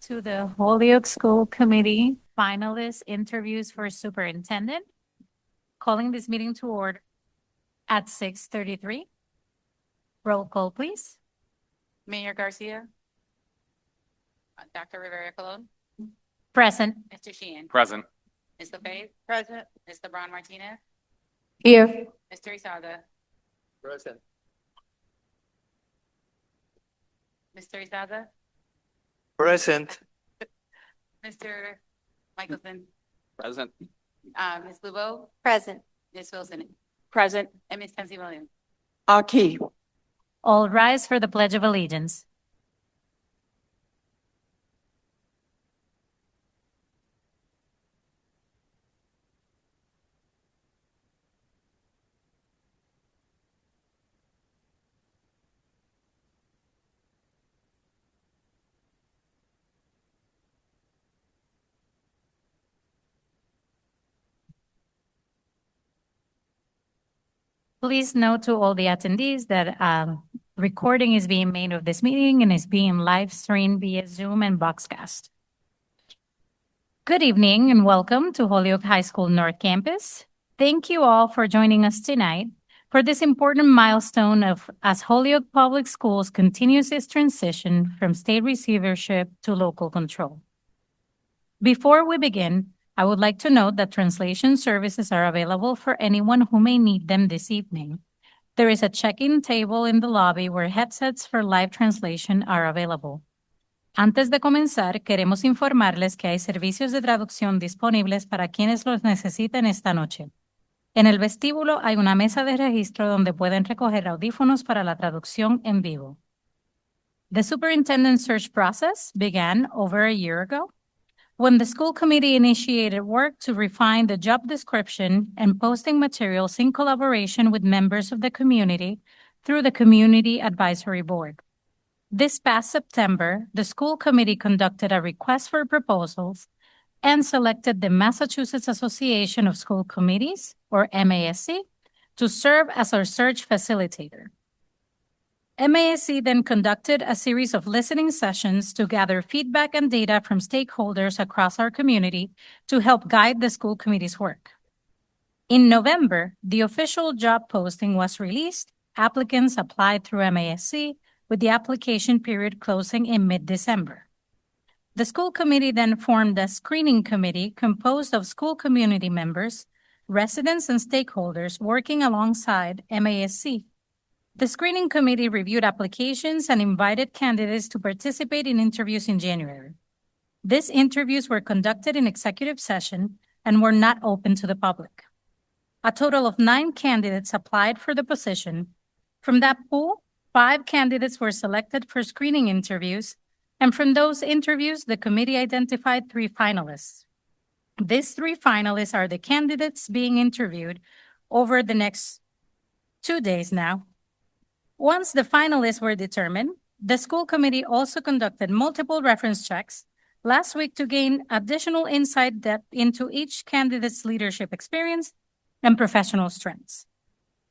to the Holyoke School Committee finalist interviews for superintendent. Calling this meeting to order at 6:33. Roll call, please. Mayor Garcia. Dr. Rivera Colon. Present. Mr. Sheehan. Present. Ms. LeFave. Present. Ms. LeBron Martinez. Here. Mr. Izaga. Present. Mr. Izaga. Present. Mr. Michelson. Present. Ms. Lubo. Present. Ms. Wilson. Present. And Ms. Tensley Williams. Aquí. All rise for the Pledge of Allegiance. Please note to all the attendees that recording is being made of this meeting and is being live streamed via Zoom and Boxcast. Good evening and welcome to Holyoke High School North Campus. Thank you all for joining us tonight for this important milestone as Holyoke Public Schools continues its transition from state receivership to local control. Before we begin, I would like to note that translation services are available for anyone who may need them this evening. There is a check-in table in the lobby where headsets for live translation are available. Antes de comenzar, queremos informarles que hay servicios de traducción disponibles para quienes los necesiten esta noche. En el vestíbulo hay una mesa de registro donde pueden recoger audífonos para la traducción en vivo. The superintendent search process began over a year ago, when the school committee initiated work to refine the job description and posting materials in collaboration with members of the community through the Community Advisory Board. This past September, the school committee conducted a request for proposals and selected the Massachusetts Association of School Committees, or MASC, to serve as our search facilitator. MASC then conducted a series of listening sessions to gather feedback and data from stakeholders across our community to help guide the school committee's work. In November, the official job posting was released. Applicants applied through MASC, with the application period closing in mid-December. The school committee then formed a screening committee composed of school community members, residents, and stakeholders working alongside MASC. The screening committee reviewed applications and invited candidates to participate in interviews in January. These interviews were conducted in executive session and were not open to the public. A total of 9 candidates applied for the position. From that pool, 5 candidates were selected for screening interviews, and from those interviews, the committee identified 3 finalists. These 3 finalists are the candidates being interviewed over the next 2 days now. Once the finalists were determined, the school committee also conducted multiple reference checks last week to gain additional insight into each candidate's leadership experience and professional strengths.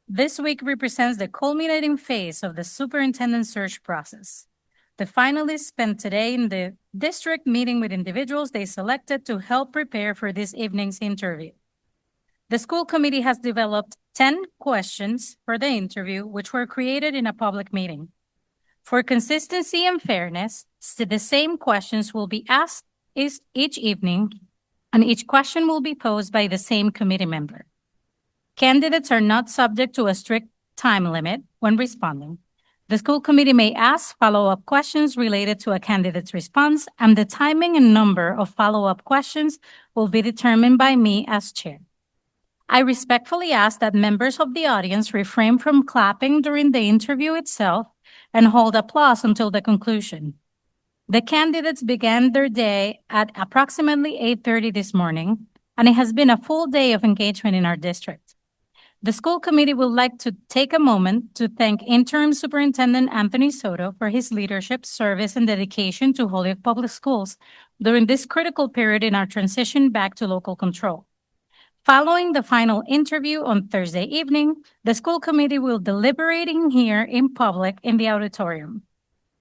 This week represents the culminating phase of the superintendent search process. The finalists spent today in the district meeting with individuals they selected to help prepare for this evening's interview. The school committee has developed 10 questions for the interview, which were created in a public meeting. For consistency and fairness, the same questions will be asked each evening, and each question will be posed by the same committee member. Candidates are not subject to a strict time limit when responding. The school committee may ask follow-up questions related to a candidate's response, and the timing and number of follow-up questions will be determined by me as chair. I respectfully ask that members of the audience refrain from clapping during the interview itself and hold applause until the conclusion. The candidates began their day at approximately 8:30 this morning, and it has been a full day of engagement in our district. The school committee would like to take a moment to thank Interim Superintendent Anthony Soto for his leadership, service, and dedication to Holyoke Public Schools during this critical period in our transition back to local control. Following the final interview on Thursday evening, the school committee will deliberate here in public in the auditorium.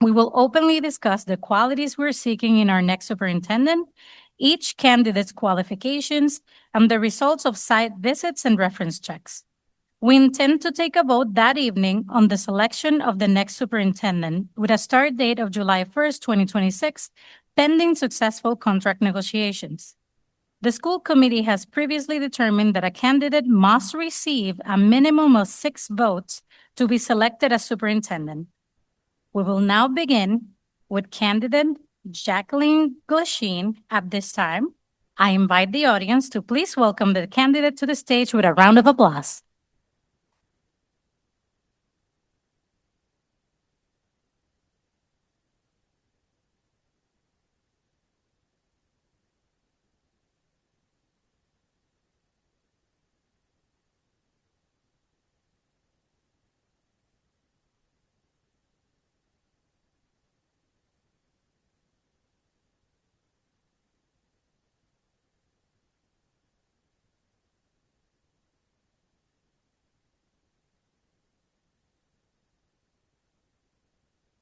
We will openly discuss the qualities we're seeking in our next superintendent, each candidate's qualifications, and the results of site visits and reference checks. We intend to take a vote that evening on the selection of the next superintendent with a start date of July 1st, 2026, pending successful contract negotiations. The school committee has previously determined that a candidate must receive a minimum of 6 votes to be selected as superintendent. We will now begin with candidate Jacqueline Glasheen. At this time, I invite the audience to please welcome the candidate to the stage with a round of applause.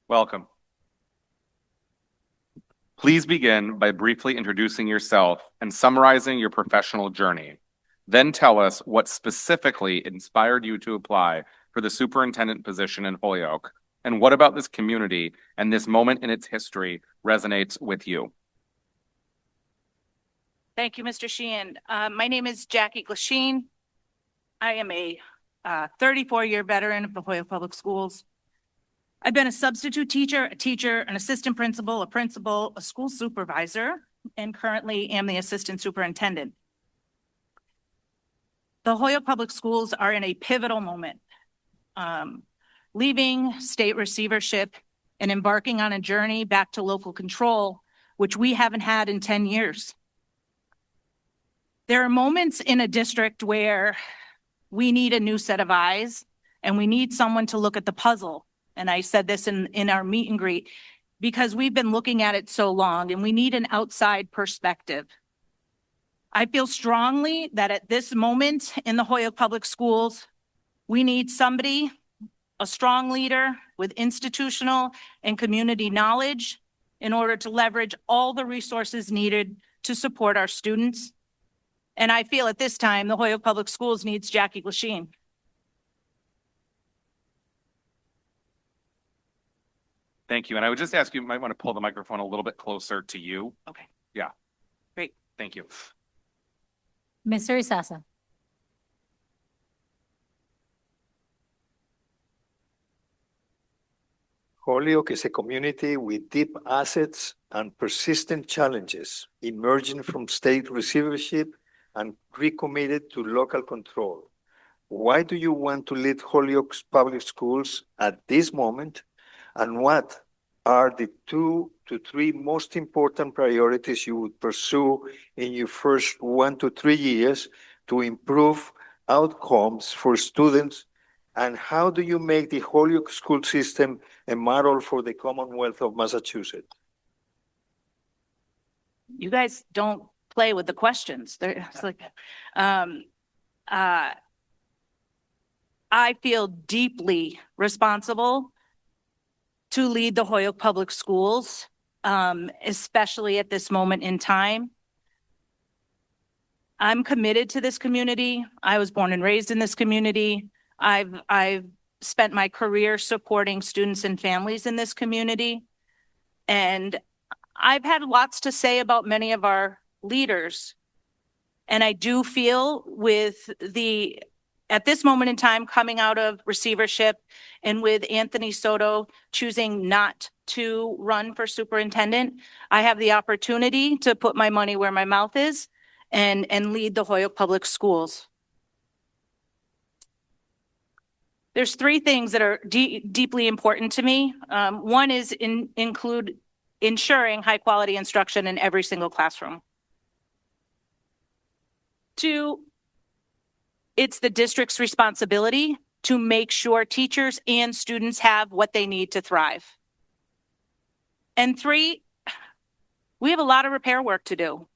Welcome. Please begin by briefly introducing yourself and summarizing your professional journey. Then tell us what specifically inspired you to apply for the superintendent position in Holyoke, and what about this community and this moment in its history resonates with you. Thank you, Mr. Sheehan. My name is Jackie Glasheen. I am a 34-year veteran of the Holyoke Public Schools. I've been a substitute teacher, an assistant principal, a school supervisor, and currently am the assistant superintendent. The Holyoke Public Schools are in a pivotal moment, leaving state receivership and embarking on a journey back to local control, which we haven't had in 10 years. There are moments in a district where we need a new set of eyes and we need someone to look at the puzzle. And I said this in our meet and greet, because we've been looking at it so long and we need an outside perspective. I feel strongly that at this moment in the Holyoke Public Schools, we need somebody, a strong leader with institutional and community knowledge in order to leverage all the resources needed to support our students. And I feel at this time, the Holyoke Public Schools needs Jackie Glasheen. Thank you. And I would just ask you might want to pull the microphone a little bit closer to you. Okay. Yeah. Great. Thank you. Mr. Isasa. Holyoke is a community with deep assets and persistent challenges emerging from state receivership and recommitted to local control. Why do you want to lead Holyoke's public schools at this moment? And what are the 2 to 3 most important priorities you would pursue in your first 1 to 3 years to improve outcomes for students? And how do you make the Holyoke school system a model for the Commonwealth of Massachusetts? You guys don't play with the questions. It's like, I feel deeply responsible to lead the Holyoke Public Schools, especially at this moment in time. I'm committed to this community. I was born and raised in this community. I've spent my career supporting students and families in this community. And I've had lots to say about many of our leaders. And I do feel at this moment in time, coming out of receivership and with Anthony Soto choosing not to run for superintendent, I have the opportunity to put my money where my mouth is and lead the Holyoke Public Schools. There's 3 things that are deeply important to me. One is include ensuring high quality instruction in every single classroom. 2, it's the district's responsibility to make sure teachers and students have what they need to thrive. And 3, we have a lot of repair work to do.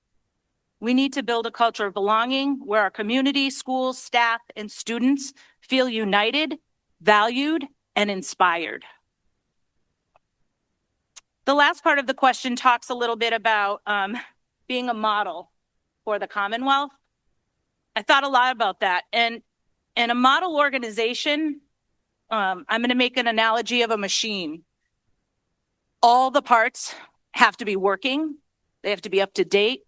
We need to build a culture of belonging where our community, schools, staff, and students feel united, valued, and inspired. The last part of the question talks a little bit about being a model for the Commonwealth. I thought a lot about that. And a model organization, I'm going to make an analogy of a machine. All the parts have to be working. They have to be up to date.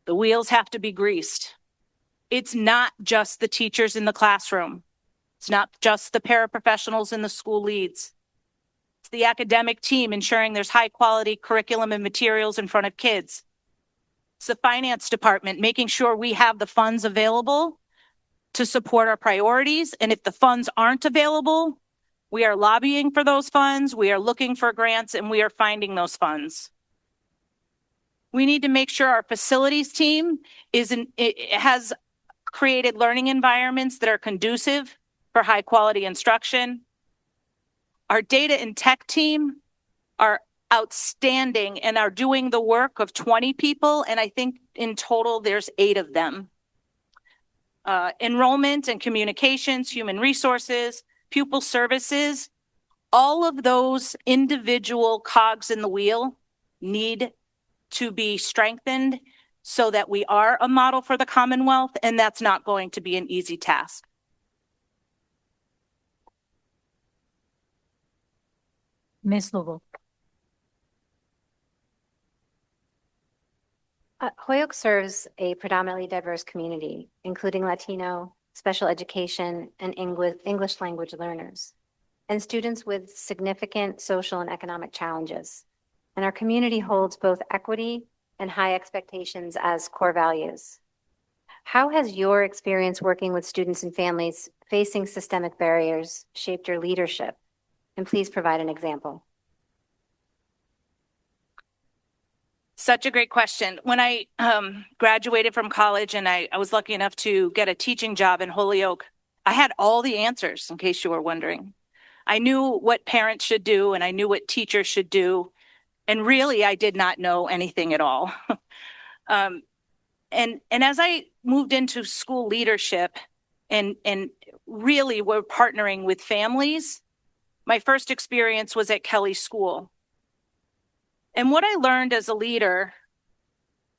The wheels have to be greased. It's not just the teachers in the classroom. It's not just the paraprofessionals and the school leads. It's the academic team ensuring there's high quality curriculum and materials in front of kids. It's the finance department making sure we have the funds available to support our priorities. And if the funds aren't available, we are lobbying for those funds, we are looking for grants, and we are finding those funds. We need to make sure our facilities team has created learning environments that are conducive for high quality instruction. Our data and tech team are outstanding and are doing the work of 20 people. And I think in total, there's 8 of them. Enrollment and communications, human resources, pupil services, all of those individual cogs in the wheel need to be strengthened so that we are a model for the Commonwealth, and that's not going to be an easy task. Ms. Lugo. Holyoke serves a predominantly diverse community, including Latino, special education, and English language learners, and students with significant social and economic challenges. And our community holds both equity and high expectations as core values. How has your experience working with students and families facing systemic barriers shaped your leadership? And please provide an example. Such a great question. When I graduated from college and I was lucky enough to get a teaching job in Holyoke, I had all the answers, in case you were wondering. I knew what parents should do and I knew what teachers should do. And really, I did not know anything at all. And as I moved into school leadership and really were partnering with families, my first experience was at Kelly School. And what I learned as a leader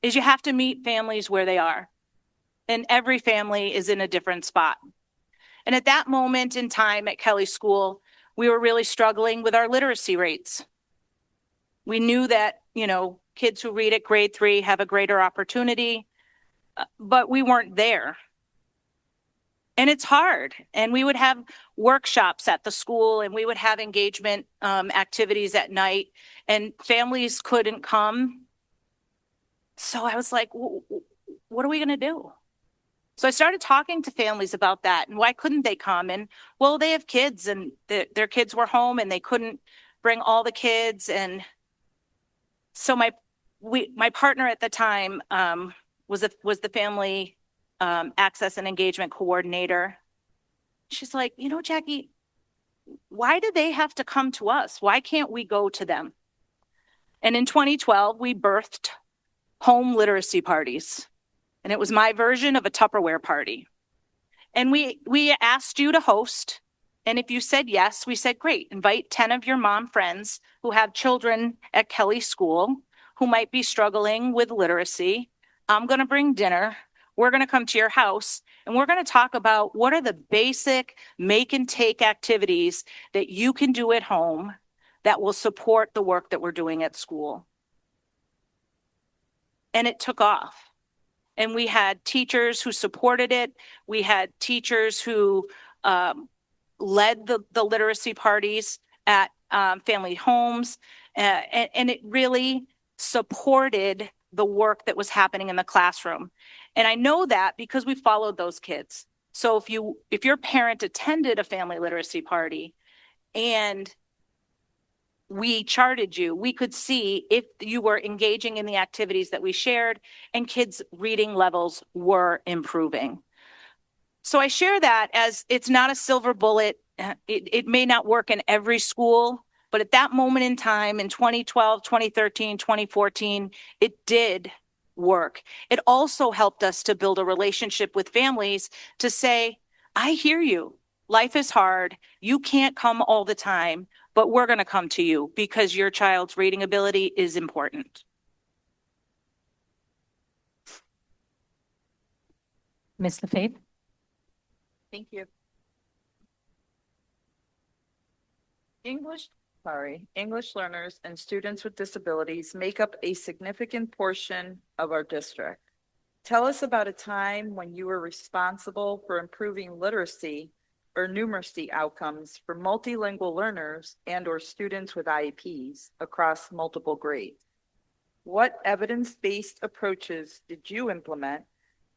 is you have to meet families where they are. And every family is in a different spot. And at that moment in time at Kelly School, we were really struggling with our literacy rates. We knew that, kids who read at grade 3 have a greater opportunity, but we weren't there. And it's hard. And we would have workshops at the school and we would have engagement activities at night and families couldn't come. So I was like, what are we going to do? So I started talking to families about that and why couldn't they come? And well, they have kids and their kids were home and they couldn't bring all the kids. And so my partner at the time was the family access and engagement coordinator. She's like, Jackie, why do they have to come to us? Why can't we go to them? And in 2012, we birthed home literacy parties. And it was my version of a Tupperware party. And we asked you to host. And if you said yes, we said, great, invite 10 of your mom friends who have children at Kelly School who might be struggling with literacy. I'm going to bring dinner. We're going to come to your house and we're going to talk about what are the basic make and take activities that you can do at home that will support the work that we're doing at school. And it took off. And we had teachers who supported it. We had teachers who led the literacy parties at family homes. And it really supported the work that was happening in the classroom. And I know that because we followed those kids. So if your parent attended a family literacy party and we charted you, we could see if you were engaging in the activities that we shared and kids' reading levels were improving. So I share that as it's not a silver bullet. It may not work in every school, but at that moment in time in 2012, 2013, 2014, it did work. It also helped us to build a relationship with families to say, I hear you. Life is hard. You can't come all the time. but we're going to come to you because your child's reading ability is important. Ms. LaFave? Thank you. English learners and students with disabilities make up a significant portion of our district. Tell us about a time when you were responsible for improving literacy or numeracy outcomes for multilingual learners and/or students with IEPs across multiple grades. What evidence-based approaches did you implement,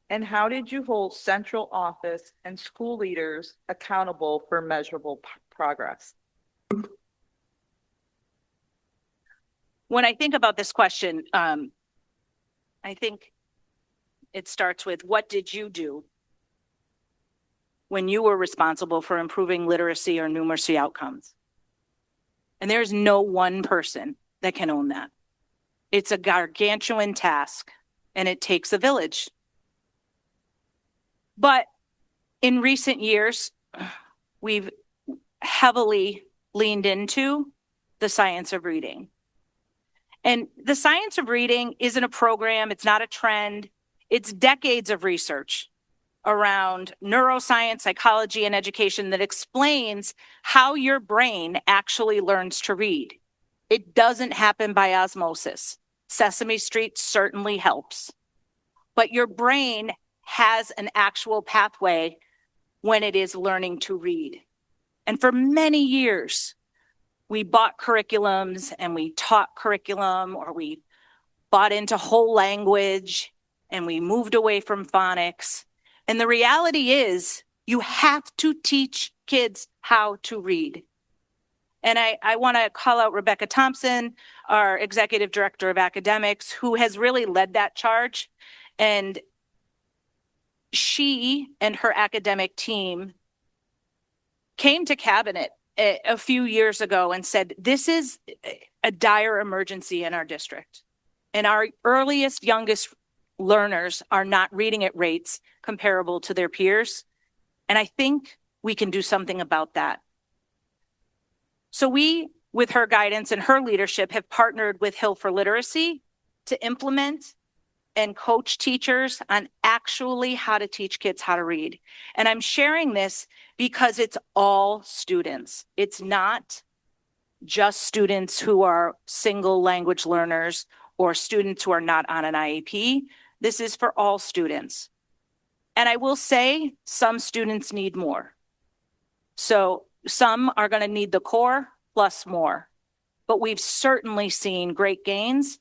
and how did you hold central office and school leaders accountable for measurable progress? When I think about this question, I think it starts with, what did you do when you were responsible for improving literacy or numeracy outcomes? And there's no one person that can own that. It's a gargantuan task, and it takes a village. But in recent years, we've heavily leaned into the science of reading. And the science of reading isn't a program, it's not a trend, it's decades of research around neuroscience, psychology, and education that explains how your brain actually learns to read. It doesn't happen by osmosis. Sesame Street certainly helps. But your brain has an actual pathway when it is learning to read. And for many years, we bought curriculums and we taught curriculum, or we bought into whole language and we moved away from phonics. And the reality is you have to teach kids how to read. And I want to call out Rebecca Thompson, our Executive Director of Academics, who has really led that charge. And she and her academic team came to cabinet a few years ago and said, this is a dire emergency in our district. And our earliest, youngest learners are not reading at rates comparable to their peers. And I think we can do something about that. So we, with her guidance and her leadership, have partnered with Hill for Literacy to implement and coach teachers on actually how to teach kids how to read. And I'm sharing this because it's all students. It's not just students who are single language learners or students who are not on an IEP. This is for all students. And I will say some students need more. So some are going to need the core plus more. But we've certainly seen great gains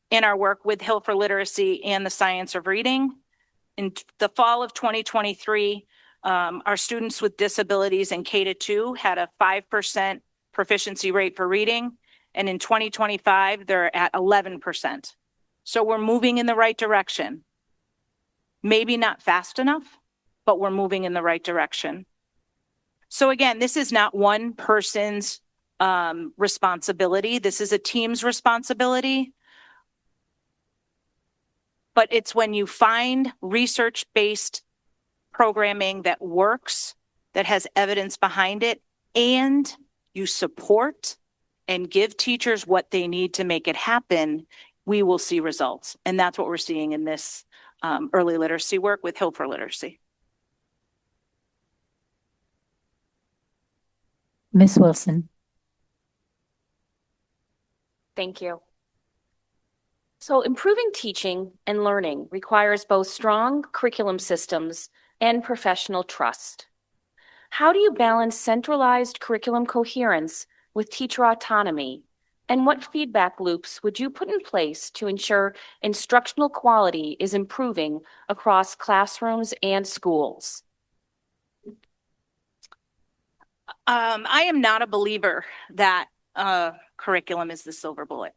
in our work with Hill for Literacy and the science of reading. In the fall of 2023, our students with disabilities in K-2 had a 5% proficiency rate for reading. And in 2025, they're at 11%. So we're moving in the right direction. Maybe not fast enough, but we're moving in the right direction. So again, this is not one person's responsibility. This is a team's responsibility. But it's when you find research-based programming that works, that has evidence behind it, and you support and give teachers what they need to make it happen, we will see results. And that's what we're seeing in this early literacy work with Hill for Literacy. Ms. Wilson? Thank you. So improving teaching and learning requires both strong curriculum systems and professional trust. How do you balance centralized curriculum coherence with teacher autonomy? And what feedback loops would you put in place to ensure instructional quality is improving across classrooms and schools? I am not a believer that curriculum is the silver bullet.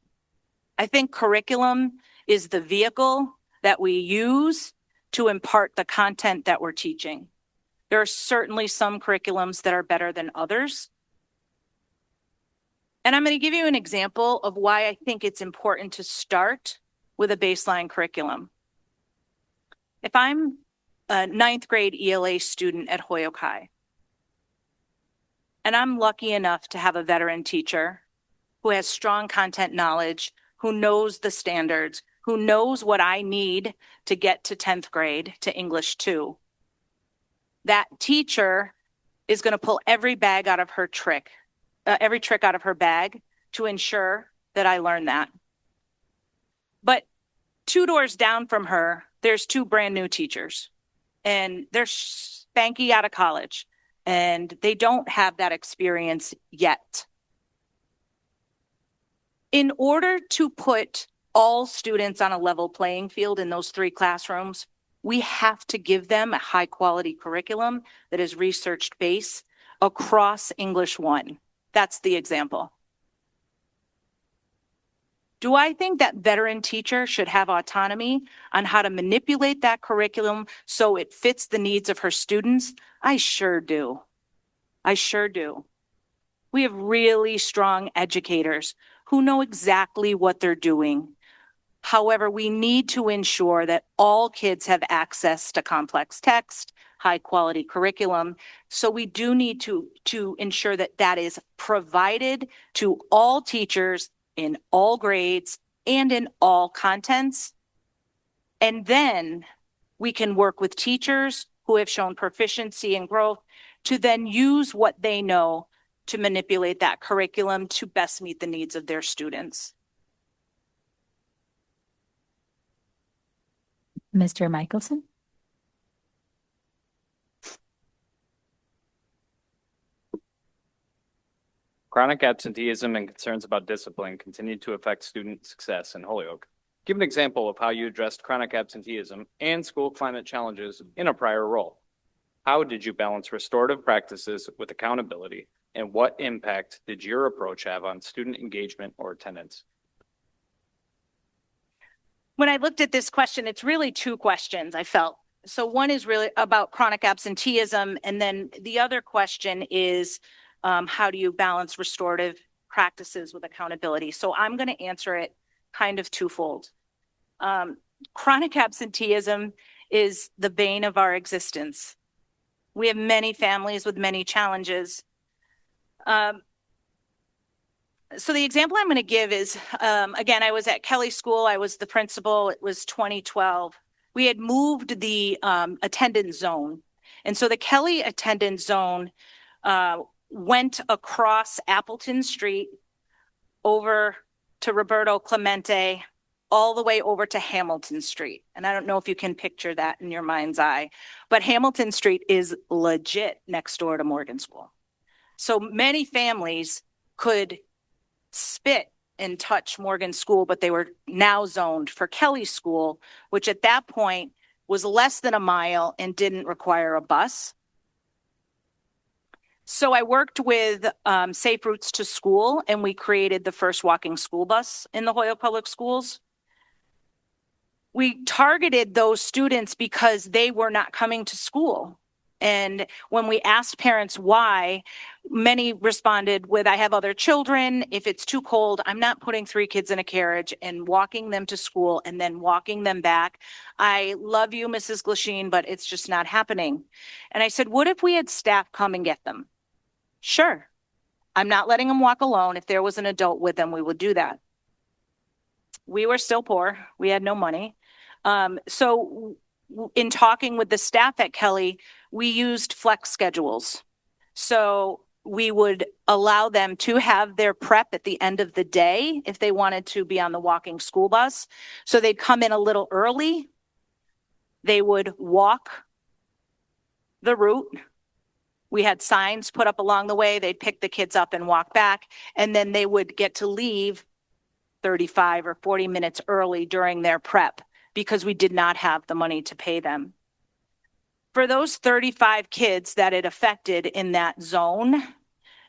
I think curriculum is the vehicle that we use to impart the content that we're teaching. There are certainly some curriculums that are better than others. And I'm going to give you an example of why I think it's important to start with a baseline curriculum. If I'm a 9th grade ELA student at Holyoke High, And I'm lucky enough to have a veteran teacher who has strong content knowledge, who knows the standards, who knows what I need to get to 10th grade to English 2. That teacher is going to pull every trick out of her bag to ensure that I learn that. But 2 doors down from her, there's 2 brand new teachers, and they're spanky out of college, and they don't have that experience yet. In order to put all students on a level playing field in those 3 classrooms, we have to give them a high quality curriculum that is research based across English 1. That's the example. Do I think that veteran teacher should have autonomy on how to manipulate that curriculum so it fits the needs of her students? I sure do. I sure do. We have really strong educators who know exactly what they're doing. However, we need to ensure that all kids have access to complex text, high quality curriculum. So we do need to ensure that that is provided to all teachers in all grades and in all contents. And then we can work with teachers who have shown proficiency and growth to then use what they know to manipulate that curriculum to best meet the needs of their students. Mr. Michelson? Chronic absenteeism and concerns about discipline continue to affect student success in Holyoke. Give an example of how you addressed chronic absenteeism and school climate challenges in a prior role. How did you balance restorative practices with accountability, and what impact did your approach have on student engagement or attendance? When I looked at this question, it's really 2 questions, I felt. So one is really about chronic absenteeism, and then the other question is how do you balance restorative practices with accountability? So I'm going to answer it kind of twofold. Chronic absenteeism is the bane of our existence. We have many families with many challenges. So the example I'm going to give is, again, I was at Kelly School. I was the principal. It was 2012. We had moved the attendance zone. And so the Kelly attendance zone went across Appleton Street over to Roberto Clemente, all the way over to Hamilton Street. And I don't know if you can picture that in your mind's eye, but Hamilton Street is legit next door to Morgan School. So many families could spit and touch Morgan School, but they were now zoned for Kelly School, which at that point was less than a mile and didn't require a bus. So I worked with Safe Routes to School, and we created the first walking school bus in the Holyoke Public Schools. We targeted those students because they were not coming to school. And when we asked parents why, many responded with, I have other children. If it's too cold, I'm not putting 3 kids in a carriage and walking them to school and then walking them back. I love you, Mrs. Glasheen, but it's just not happening. And I said, what if we had staff come and get them? Sure. I'm not letting them walk alone. If there was an adult with them, we would do that. We were still poor. We had no money. So in talking with the staff at Kelly, we used flex schedules. So we would allow them to have their prep at the end of the day if they wanted to be on the walking school bus. So they'd come in a little early. They would walk the route. We had signs put up along the way. They'd pick the kids up and walk back. And then they would get to leave 35 or 40 minutes early during their prep because we did not have the money to pay them. For those 35 kids that it affected in that zone,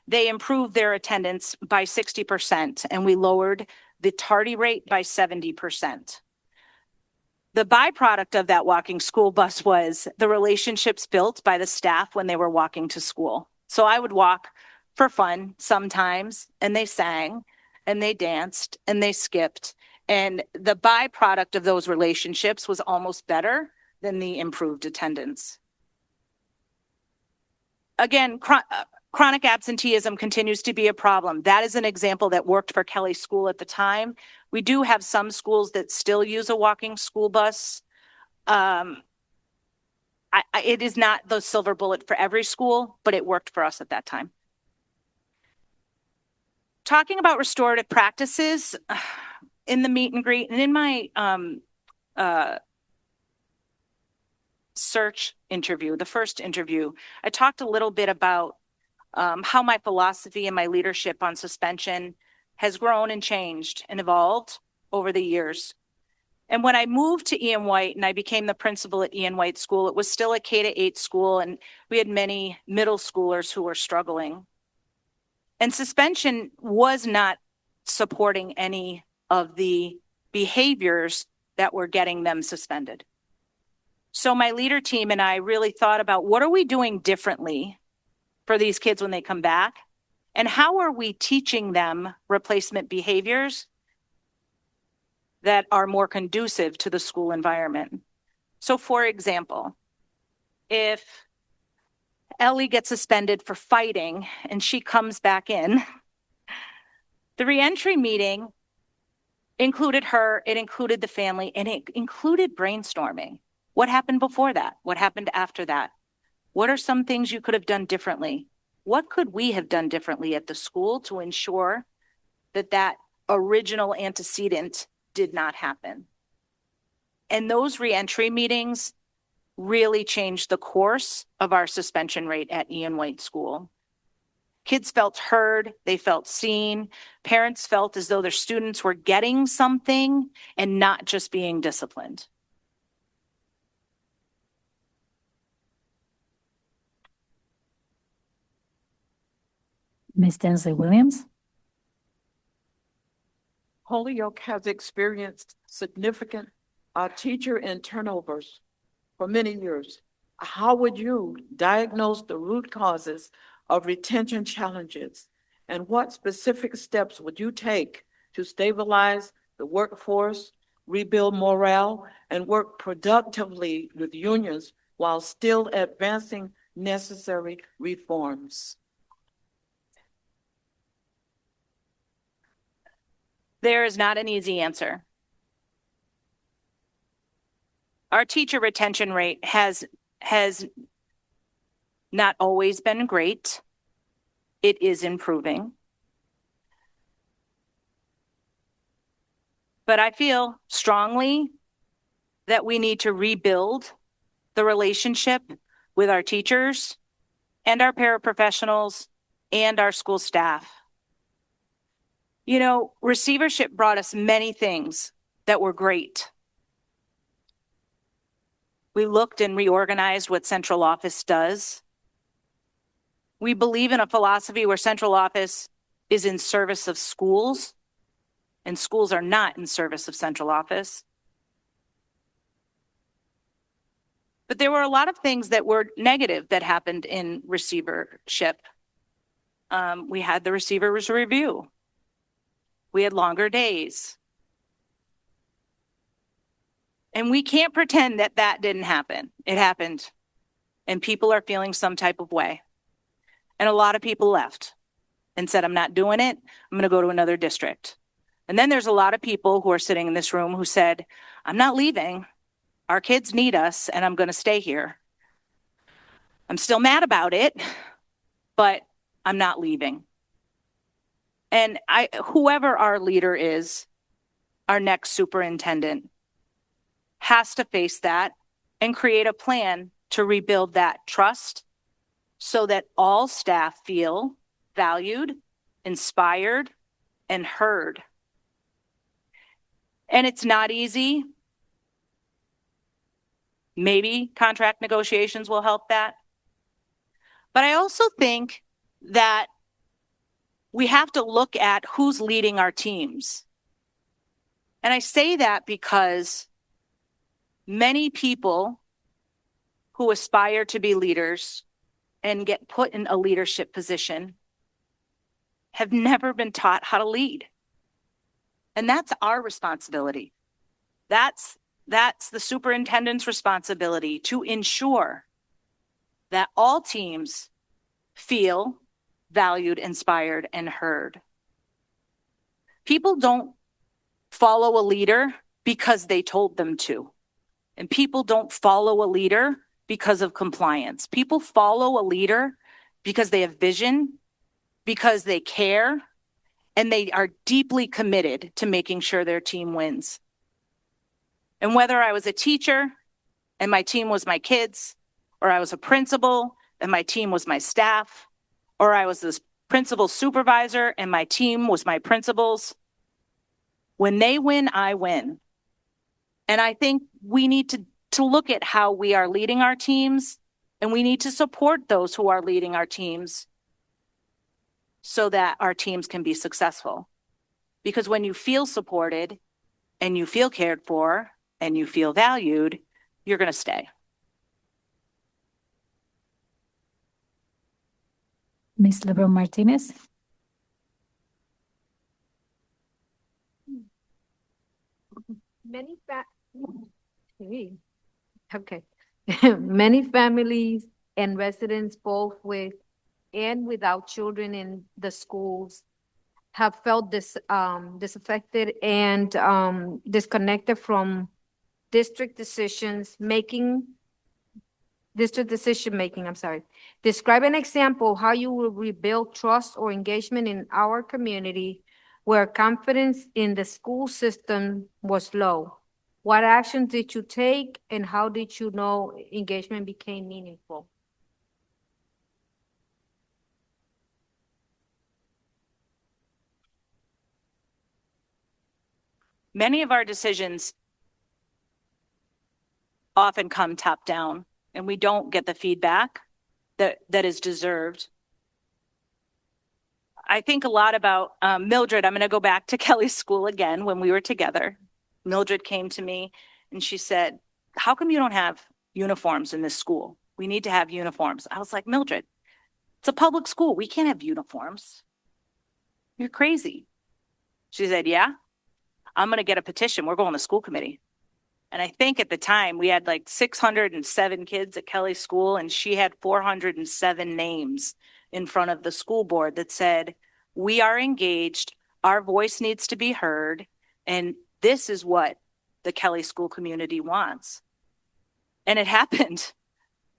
they improved their attendance by 60%, and we lowered the tardy rate by 70%. The byproduct of that walking school bus was the relationships built by the staff when they were walking to school. So I would walk for fun sometimes, and they sang, and they danced, and they skipped. And the byproduct of those relationships was almost better than the improved attendance. Again, Chronic absenteeism continues to be a problem. That is an example that worked for Kelly School at the time. We do have some schools that still use a walking school bus. It is not the silver bullet for every school, but it worked for us at that time. Talking about restorative practices in the meet and greet and in my search interview, the first interview, I talked a little bit about how my philosophy and my leadership on suspension has grown and changed and evolved over the years. And when I moved to Ian White and I became the principal at Ian White School, it was still a K-8 school, and we had many middle schoolers who were struggling. And suspension was not supporting any of the behaviors that were getting them suspended. So my leader team and I really thought about what are we doing differently for these kids when they come back? And how are we teaching them replacement behaviors that are more conducive to the school environment? So for example, if Ellie gets suspended for fighting and she comes back in, the reentry meeting included her, it included the family, and it included brainstorming. What happened before that? What happened after that? What are some things you could have done differently? What could we have done differently at the school to ensure that that original antecedent did not happen? And those reentry meetings really changed the course of our suspension rate at Ian White School. Kids felt heard, they felt seen, parents felt as though their students were getting something and not just being disciplined. Ms. Densley Williams. Holyoke has experienced significant teacher and turnovers for many years. How would you diagnose the root causes of retention challenges? And what specific steps would you take to stabilize the workforce, rebuild morale, and work productively with unions while still advancing necessary reforms? There is not an easy answer. Our teacher retention rate has not always been great. It is improving. But I feel strongly that we need to rebuild the relationship with our teachers and our paraprofessionals and our school staff. You know, receivership brought us many things that were great. We looked and reorganized what central office does. We believe in a philosophy where central office is in service of schools, and schools are not in service of central office. But there were a lot of things that were negative that happened in receivership. We had the receiver's review. We had longer days. And we can't pretend that that didn't happen. It happened. And people are feeling some type of way. And a lot of people left and said, I'm not doing it. I'm going to go to another district. And then there's a lot of people who are sitting in this room who said, I'm not leaving. Our kids need us, and I'm going to stay here. I'm still mad about it, but I'm not leaving. And whoever our leader is, our next superintendent, has to face that and create a plan to rebuild that trust so that all staff feel valued, inspired, and heard. And it's not easy. Maybe contract negotiations will help that. But I also think that we have to look at who's leading our teams. And I say that because many people who aspire to be leaders and get put in a leadership position have never been taught how to lead. And that's our responsibility. That's the superintendent's responsibility to ensure that all teams feel valued, inspired, and heard. People don't follow a leader because they told them to. And people don't follow a leader because of compliance. People follow a leader because they have vision, because they care, and they are deeply committed to making sure their team wins. And whether I was a teacher and my team was my kids, or I was a principal and my team was my staff, or I was this principal supervisor and my team was my principals, when they win, I win. And I think we need to look at how we are leading our teams, and we need to support those who are leading our teams so that our teams can be successful. Because when you feel supported and you feel cared for and you feel valued, you're going to stay. Ms. LeBron Martinez. Many many families and residents, both with and without children in the schools, have felt disaffected and disconnected from district decision making. I'm sorry. Describe an example how you will rebuild trust or engagement in our community where confidence in the school system was low. What actions did you take and how did you know engagement became meaningful? Many of our decisions often come top down, and we don't get the feedback that is deserved. I think a lot about Mildred. I'm going to go back to Kelly's school again when we were together. Mildred came to me and she said, how come you don't have uniforms in this school? We need to have uniforms. I was like, Mildred, it's a public school. We can't have uniforms. You're crazy. She said, yeah, I'm going to get a petition. We're going to school committee. And I think at the time we had like 607 kids at Kelly's school, and she had 407 names in front of the school board that said, we are engaged, our voice needs to be heard, and this is what the Kelly school community wants. And it happened.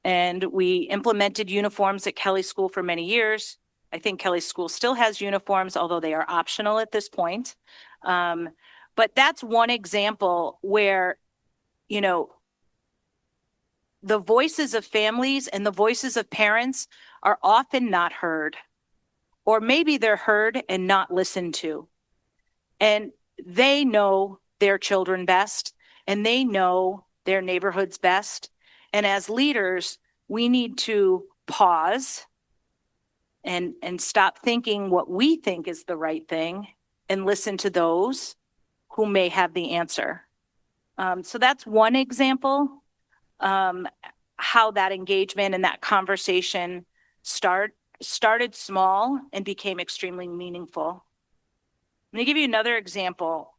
And we implemented uniforms at Kelly School for many years. I think Kelly School still has uniforms, although they are optional at this point. But that's one example where, you know, the voices of families and the voices of parents are often not heard, or maybe they're heard and not listened to. And they know their children best, and they know their neighborhoods best. And as leaders, we need to pause and stop thinking what we think is the right thing and listen to those who may have the answer. So that's one example, how that engagement and that conversation started small and became extremely meaningful. I'm going to give you another example.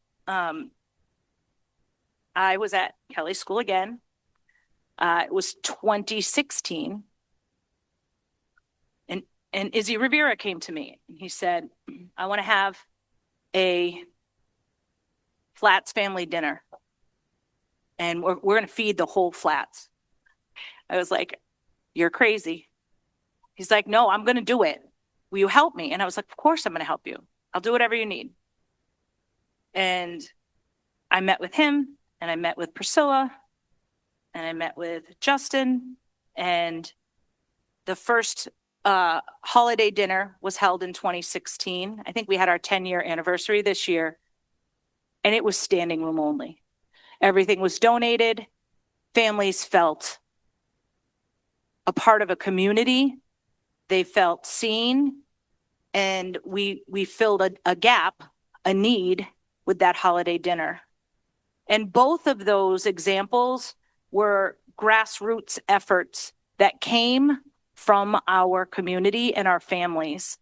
I was at Kelly School again. It was 2016. And Izzy Rivera came to me and he said, I want to have a Flats family dinner. And we're going to feed the whole Flats. I was like, you're crazy. He's like, no, I'm going to do it. Will you help me? And I was like, of course I'm going to help you. I'll do whatever you need. And I met with him, and I met with Priscilla, and I met with Justin, and the first holiday dinner was held in 2016. I think we had our 10-year anniversary this year, and it was standing room only. Everything was donated. Families felt a part of a community. They felt seen, and we filled a gap, a need with that holiday dinner. And both of those examples were grassroots efforts that came from our community and our families.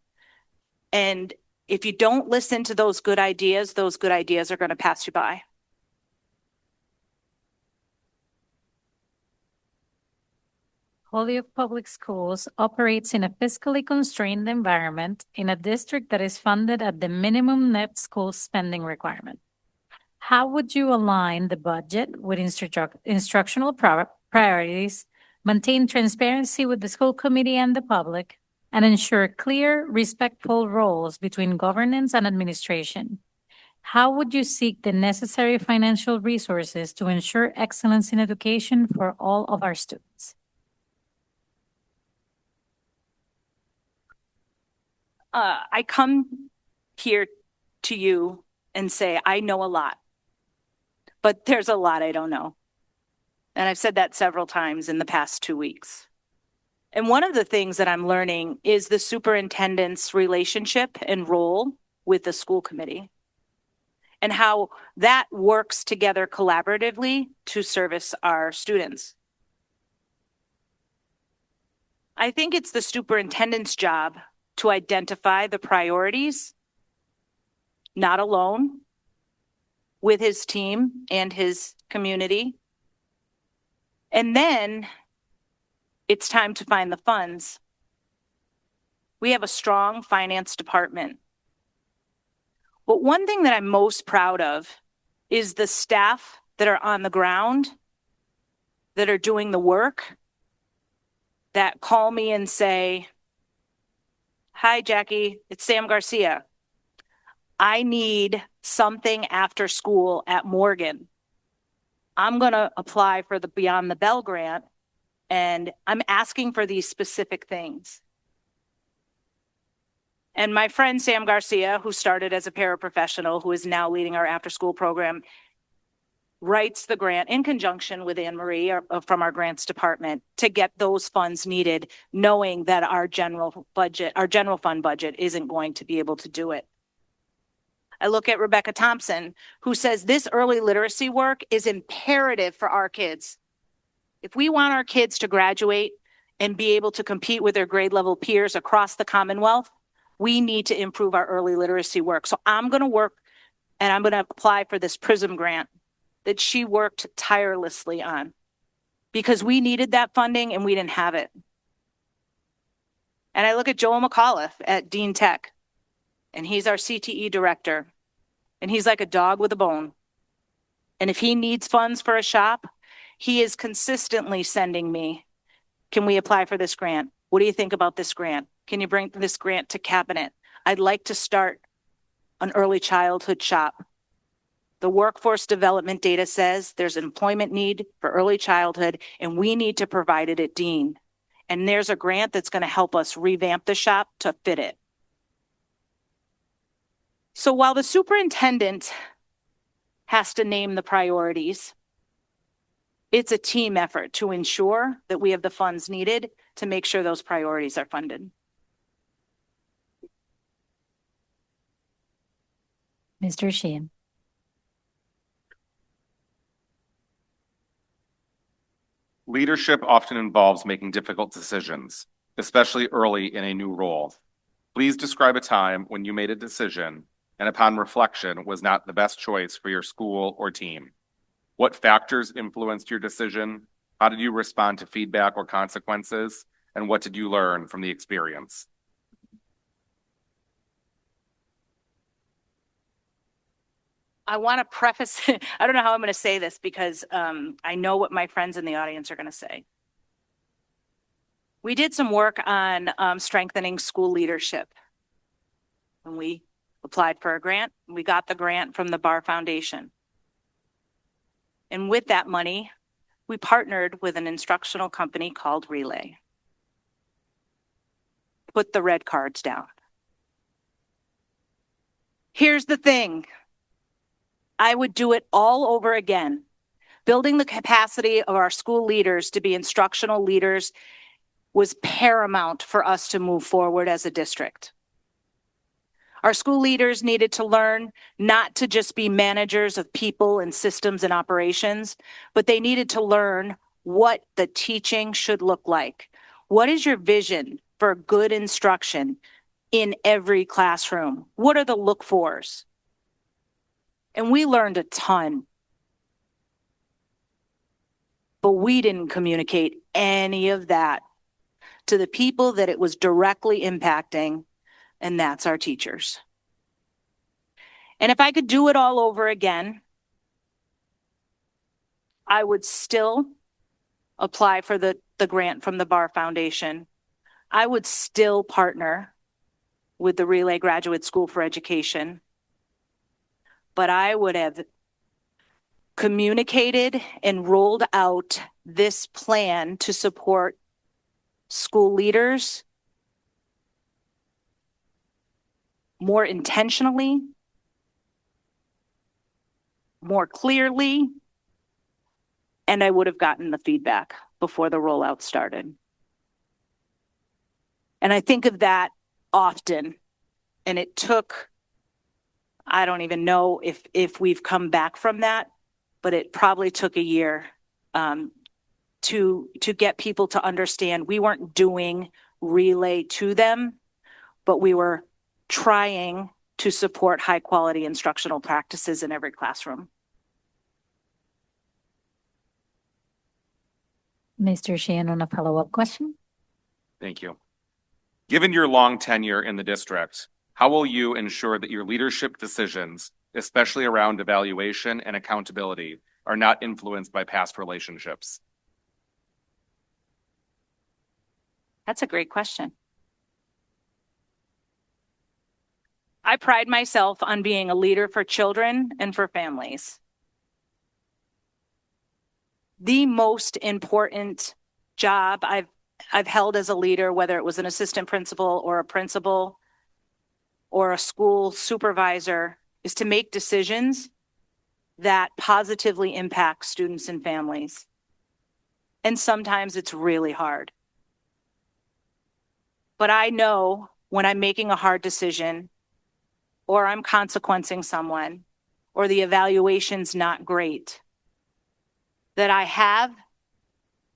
And if you don't listen to those good ideas are going to pass you by. Holyoke Public Schools operates in a fiscally constrained environment in a district that is funded at the minimum net school spending requirement. How would you align the budget with instructional priorities, maintain transparency with the school committee and the public, and ensure clear, respectful roles between governance and administration? How would you seek the necessary financial resources to ensure excellence in education for all of our students? I come here to you and say, I know a lot, but there's a lot I don't know. And I've said that several times in the past 2 weeks. And one of the things that I'm learning is the superintendent's relationship and role with the school committee and how that works together collaboratively to service our students. I think it's the superintendent's job to identify the priorities, not alone, with his team and his community. And then it's time to find the funds. We have a strong finance department. But one thing that I'm most proud of is the staff that are on the ground, that are doing the work, that call me and say, "Hi, Jackie, it's Sam Garcia. I need something after school at Morgan. I'm going to apply for the Beyond the Bell grant, and I'm asking for these specific things." And my friend Sam Garcia, who started as a paraprofessional, who is now leading our after-school program, writes the grant in conjunction with Anne Marie from our grants department to get those funds needed, knowing that our general fund budget isn't going to be able to do it. I look at Rebecca Thompson, who says this early literacy work is imperative for our kids. If we want our kids to graduate and be able to compete with their grade level peers across the Commonwealth, we need to improve our early literacy work. So I'm going to work and I'm going to apply for this PRISM grant that she worked tirelessly on because we needed that funding and we didn't have it. And I look at Joel McAuliffe at Dean Tech, and he's our CTE director, and he's like a dog with a bone. And if he needs funds for a shop, he is consistently sending me, "Can we apply for this grant? What do you think about this grant? Can you bring this grant to cabinet? I'd like to start an early childhood shop." The workforce development data says there's an employment need for early childhood, and we need to provide it at Dean. And there's a grant that's going to help us revamp the shop to fit it. So while the superintendent has to name the priorities, it's a team effort to ensure that we have the funds needed to make sure those priorities are funded. Mr. Sheehan. Leadership often involves making difficult decisions, especially early in a new role. Please describe a time when you made a decision and upon reflection was not the best choice for your school or team. What factors influenced your decision? How did you respond to feedback or consequences? And what did you learn from the experience? I want to preface, I don't know how I'm going to say this because I know what my friends in the audience are going to say. We did some work on strengthening school leadership. When we applied for a grant, we got the grant from the Barr Foundation. And with that money, we partnered with an instructional company called Relay. Put the red cards down. Here's the thing. I would do it all over again. Building the capacity of our school leaders to be instructional leaders was paramount for us to move forward as a district. Our school leaders needed to learn not to just be managers of people and systems and operations, but they needed to learn what the teaching should look like. What is your vision for good instruction in every classroom? What are the look-fors? And we learned a ton. But we didn't communicate any of that to the people that it was directly impacting, and that's our teachers. And if I could do it all over again, I would still apply for the grant from the Bar Foundation. I would still partner with the Relay Graduate School for Education. But I would have communicated and rolled out this plan to support school leaders more intentionally, more clearly, and I would have gotten the feedback before the rollout started. And I think of that often, and it took, I don't even know if we've come back from that, but it probably took a year to get people to understand we weren't doing Relay to them, but we were trying to support high quality instructional practices in every classroom. Mr. Sheehan, on a follow-up question. Thank you. Given your long tenure in the district, how will you ensure that your leadership decisions, especially around evaluation and accountability, are not influenced by past relationships? That's a great question. I pride myself on being a leader for children and for families. The most important job I've held as a leader, whether it was an assistant principal or a principal or a school supervisor, is to make decisions that positively impact students and families. And sometimes it's really hard. But I know when I'm making a hard decision, or I'm consequencing someone, or the evaluation's not great, that I have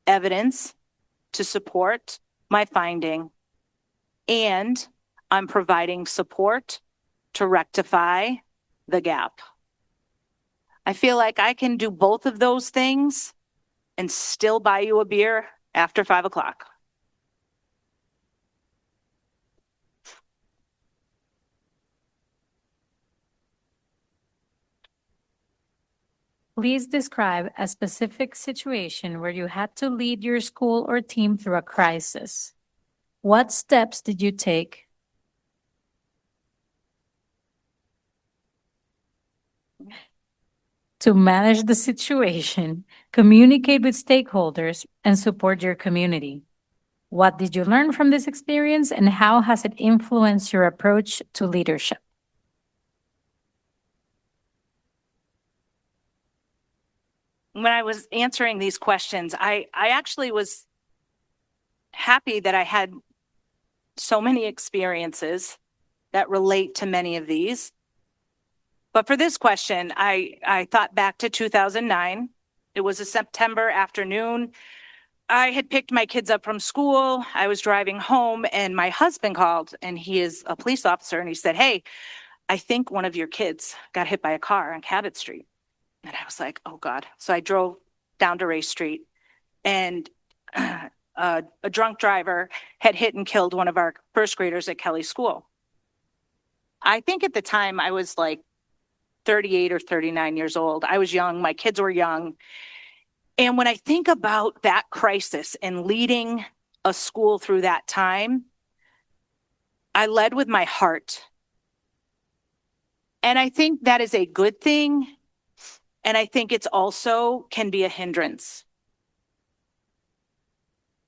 evidence to support my finding, and I'm providing support to rectify the gap. I feel like I can do both of those things and still buy you a beer after 5 o'clock. Please describe a specific situation where you had to lead your school or team through a crisis. What steps did you take? To manage the situation, communicate with stakeholders, and support your community. What did you learn from this experience, and how has it influenced your approach to leadership? When I was answering these questions, I actually was happy that I had so many experiences that relate to many of these. But for this question, I thought back to 2009. It was a September afternoon. I had picked my kids up from school. I was driving home and my husband called, and he is a police officer, and he said, "Hey, I think one of your kids got hit by a car on Cabot Street." And I was like, oh God. So I drove down to Race Street, and a drunk driver had hit and killed one of our first graders at Kelly School. I think at the time I was like 38 or 39 years old. I was young. My kids were young. And when I think about that crisis and leading a school through that time, I led with my heart. And I think that is a good thing. And I think it's also can be a hindrance.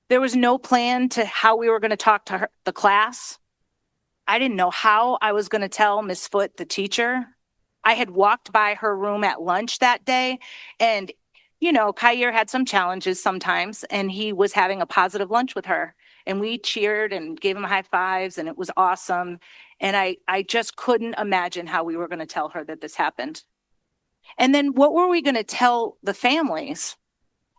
There was no plan to how we were going to talk to the class. I didn't know how I was going to tell Miss Foote, the teacher. I had walked by her room at lunch that day, and you know, Kair had some challenges sometimes, and he was having a positive lunch with her, and we cheered and gave him high fives, and it was awesome. And I just couldn't imagine how we were going to tell her that this happened. And then what were we going to tell the families?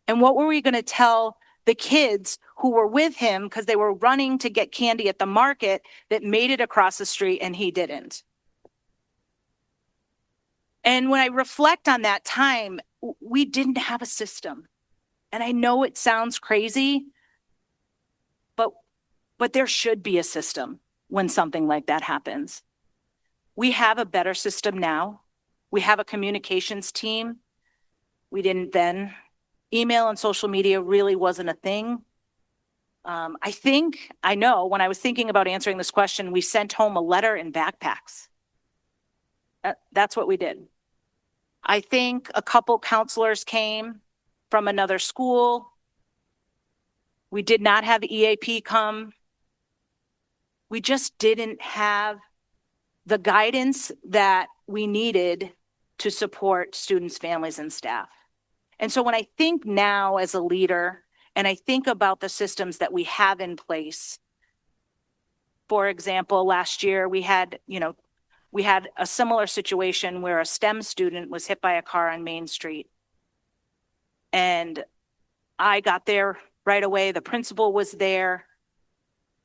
And what were we going to tell the kids who were with him because they were running to get candy at the market that made it across the street and he didn't? And when I reflect on that time, we didn't have a system. And I know it sounds crazy, but there should be a system when something like that happens. We have a better system now. We have a communications team. We didn't then. Email and social media really wasn't a thing. I know when I was thinking about answering this question, we sent home a letter in backpacks. That's what we did. I think a couple counselors came from another school. We did not have EAP come. We just didn't have the guidance that we needed to support students, families, and staff. And so when I think now as a leader, and I think about the systems that we have in place, for example, last year we had a similar situation where a STEM student was hit by a car on Main Street. And I got there right away. The principal was there.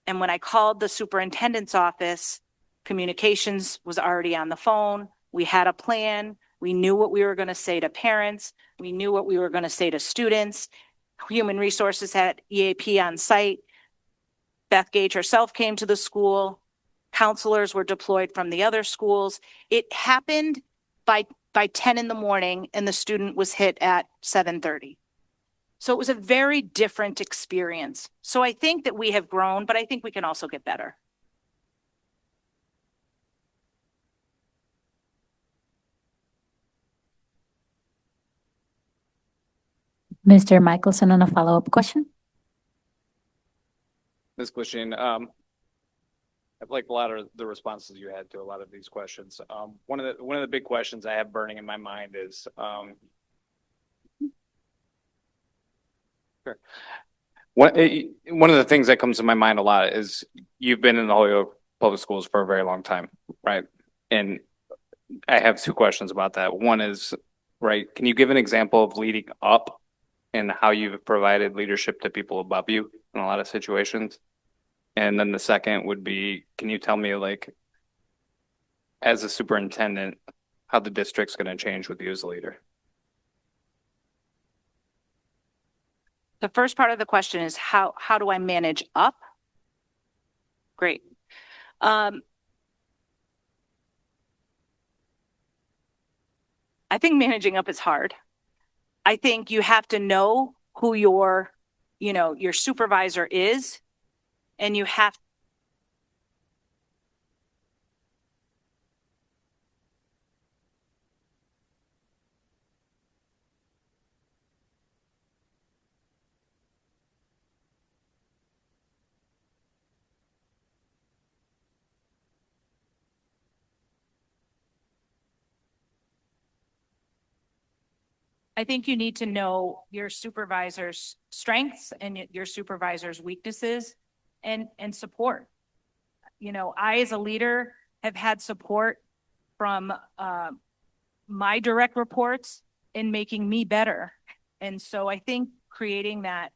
And when I called the superintendent's office, communications was already on the phone. We had a plan. We knew what we were going to say to parents. We knew what we were going to say to students. Human Resources had EAP on site. Beth Gage herself came to the school. Counselors were deployed from the other schools. It happened by 10 in the morning, and the student was hit at 7:30. So it was a very different experience. So I think that we have grown, but I think we can also get better. Mr. Michelson on a follow-up question. Ms. Glasheen, I've liked a lot of the responses you had to a lot of these questions. One of the big questions I have burning in my mind is, sure. One of the things that comes to my mind a lot is you've been in the Holyoke Public Schools for a very long time, right? And I have two questions about that. One is, right, can you give an example of leading up and how you've provided leadership to people above you in a lot of situations? And then the second would be, can you tell me, like, as a superintendent, how the district's going to change with you as a leader? The first part of the question is how do I manage up? Great. I think managing up is hard. I think you have to know who your supervisor is, and you have I think you need to know your supervisor's strengths and your supervisor's weaknesses and support. I, as a leader, have had support from my direct reports in making me better. And so I think creating that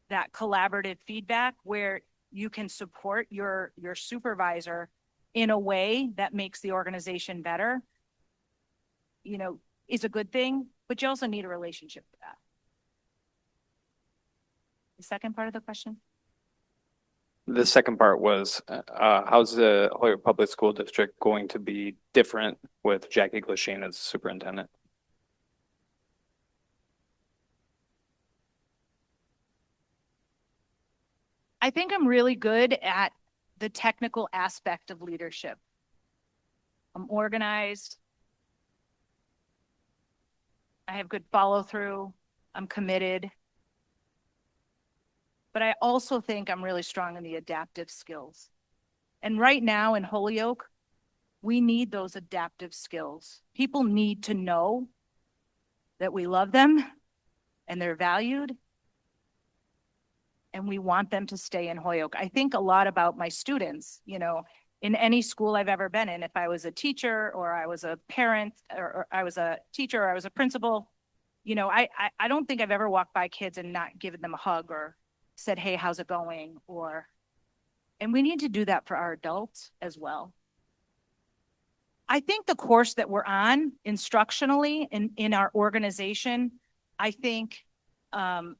collaborative feedback where you can support your supervisor in a way that makes the organization better, is a good thing, but you also need a relationship for that. The second part of the question? The second part was, how's the Holyoke Public School District going to be different with Jackie Glasheen as superintendent? I think I'm really good at the technical aspect of leadership. I'm organized. I have good follow through. I'm committed. But I also think I'm really strong in the adaptive skills. And right now in Holyoke, we need those adaptive skills. People need to know that we love them and they're valued, and we want them to stay in Holyoke. I think a lot about my students, in any school I've ever been in, if I was a teacher or I was a parent or I was a teacher or I was a principal, I don't think I've ever walked by kids and not given them a hug or said, hey, how's it going? And we need to do that for our adults as well. I think the course that we're on instructionally in our organization I think,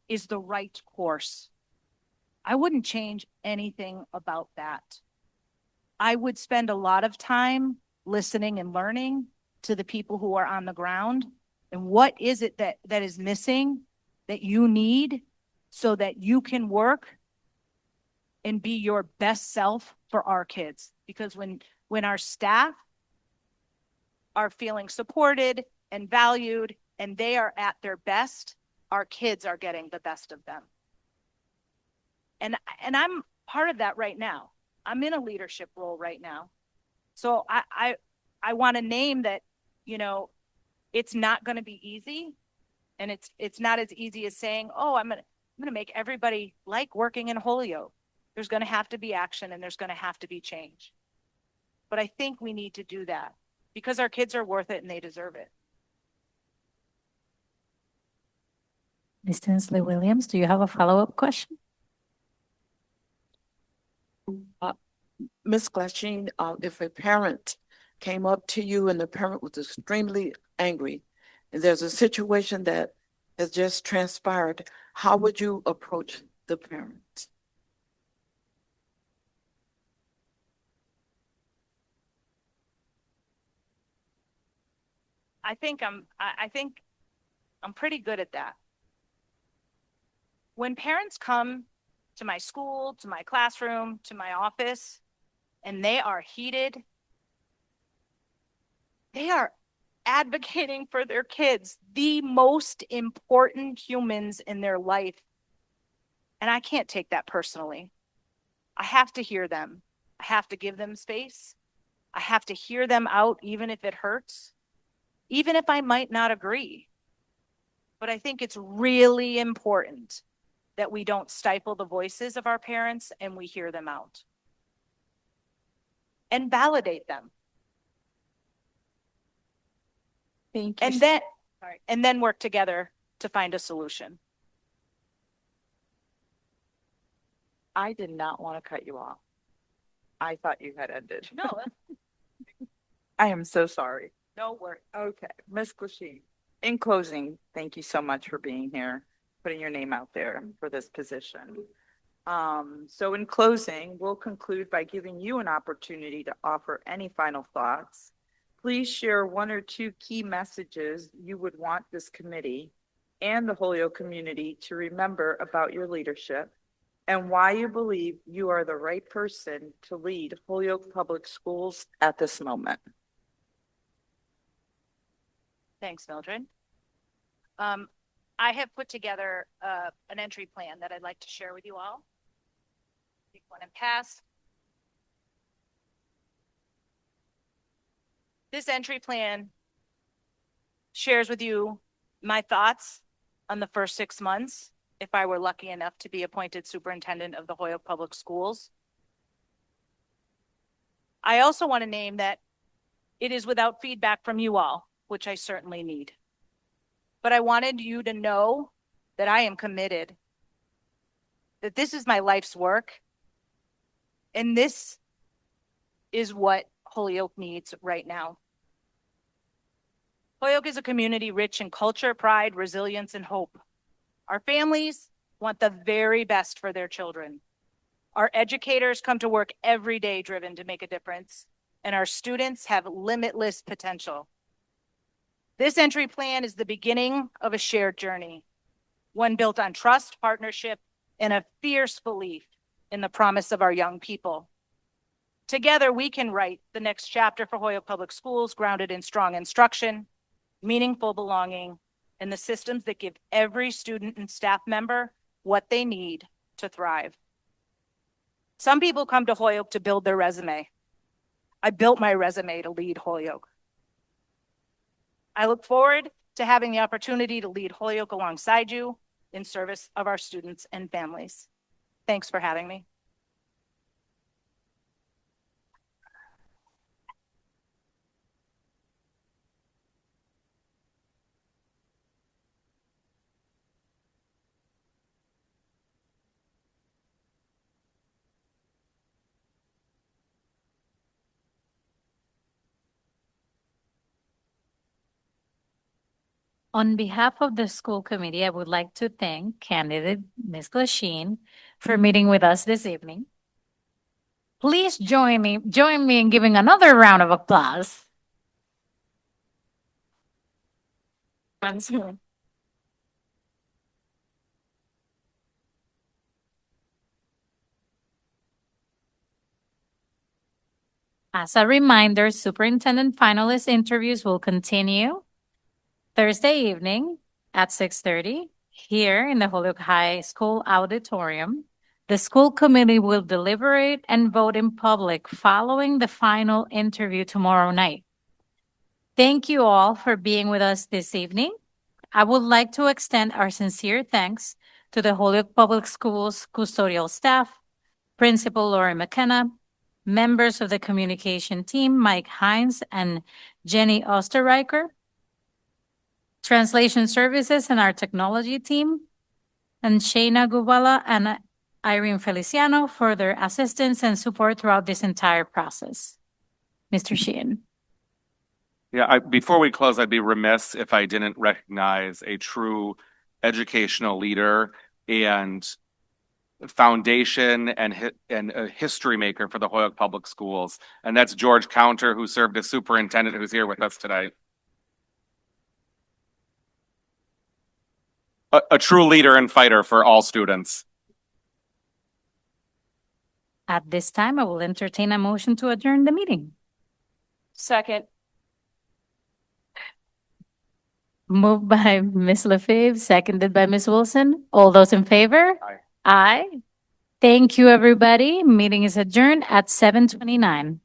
is the right course. I wouldn't change anything about that. I would spend a lot of time listening and learning to the people who are on the ground. And what is it that is missing that you need so that you can work and be your best self for our kids? Because when our staff are feeling supported and valued and they are at their best, our kids are getting the best of them. And I'm part of that right now. I'm in a leadership role right now. So I want to name that, you know, it's not going to be easy. And it's not as easy as saying, oh, I'm going to make everybody like working in Holyoke. There's going to have to be action and there's going to have to be change. But I think we need to do that because our kids are worth it and they deserve it. Ms. Tinsley Williams, do you have a follow-up question? Ms. Glasheen, if a parent came up to you and the parent was extremely angry, and there's a situation that has just transpired, how would you approach the parent? I think I'm pretty good at that. When parents come to my school, to my classroom, to my office, and they are heated, they are advocating for their kids, the most important humans in their life. And I can't take that personally. I have to hear them. I have to give them space. I have to hear them out, even if it hurts, even if I might not agree. But I think it's really important that we don't stifle the voices of our parents and we hear them out and validate them. Thank you. And then work together to find a solution. I did not want to cut you off. I thought you had ended. No, I am so sorry. no worries. Okay, Ms. Glasheen, in closing, thank you so much for being here, putting your name out there for this position. So in closing, we'll conclude by giving you an opportunity to offer any final thoughts. Please share one or two key messages you would want this committee and the Holyoke community to remember about your leadership and why you believe you are the right person to lead Holyoke Public Schools at this moment. Thanks, Mildred. I have put together an entry plan that I'd like to share with you all. Take one and pass. This entry plan shares with you my thoughts on the first 6 months if I were lucky enough to be appointed superintendent of the Holyoke Public Schools. I also want to name that it is without feedback from you all, which I certainly need. But I wanted you to know that I am committed, that this is my life's work, and this is what Holyoke needs right now. Holyoke is a community rich in culture, pride, resilience, and hope. Our families want the very best for their children. Our educators come to work every day driven to make a difference, and our students have limitless potential. This entry plan is the beginning of a shared journey, one built on trust, partnership, and a fierce belief in the promise of our young people. Together, we can write the next chapter for Holyoke Public Schools, grounded in strong instruction, meaningful belonging, and the systems that give every student and staff member what they need to thrive. Some people come to Holyoke to build their resume. I built my resume to lead Holyoke. I look forward to having the opportunity to lead Holyoke alongside you in service of our students and families. Thanks for having me. On behalf of the school committee, I would like to thank candidate Ms. Glasheen for meeting with us this evening. Please join me in giving another round of applause. As a reminder, superintendent finalist interviews will continue Thursday evening at 6:30 here in the Holyoke High School auditorium. The school committee will deliberate and vote in public following the final interview tomorrow night. Thank you all for being with us this evening. I would like to extend our sincere thanks to the Holyoke Public Schools custodial staff, Principal Lori McKenna, members of the communication team, Mike Hines and Jenny Osterreicher, translation services and our technology team, and Shayna Gubala and Irene Feliciano for their assistance and support throughout this entire process. Mr. Sheehan. Yeah, before we close, I'd be remiss if I didn't recognize a true educational leader and foundation and a history maker for the Holyoke Public Schools. And that's George Counter, who served as superintendent, who's here with us today. A true leader and fighter for all students. At this time, I will entertain a motion to adjourn the meeting. Second. Moved by Ms. LaFave, seconded by Ms. Wilson. All those in favor? Aye. Aye. Thank you, everybody. Meeting is adjourned at 7:29.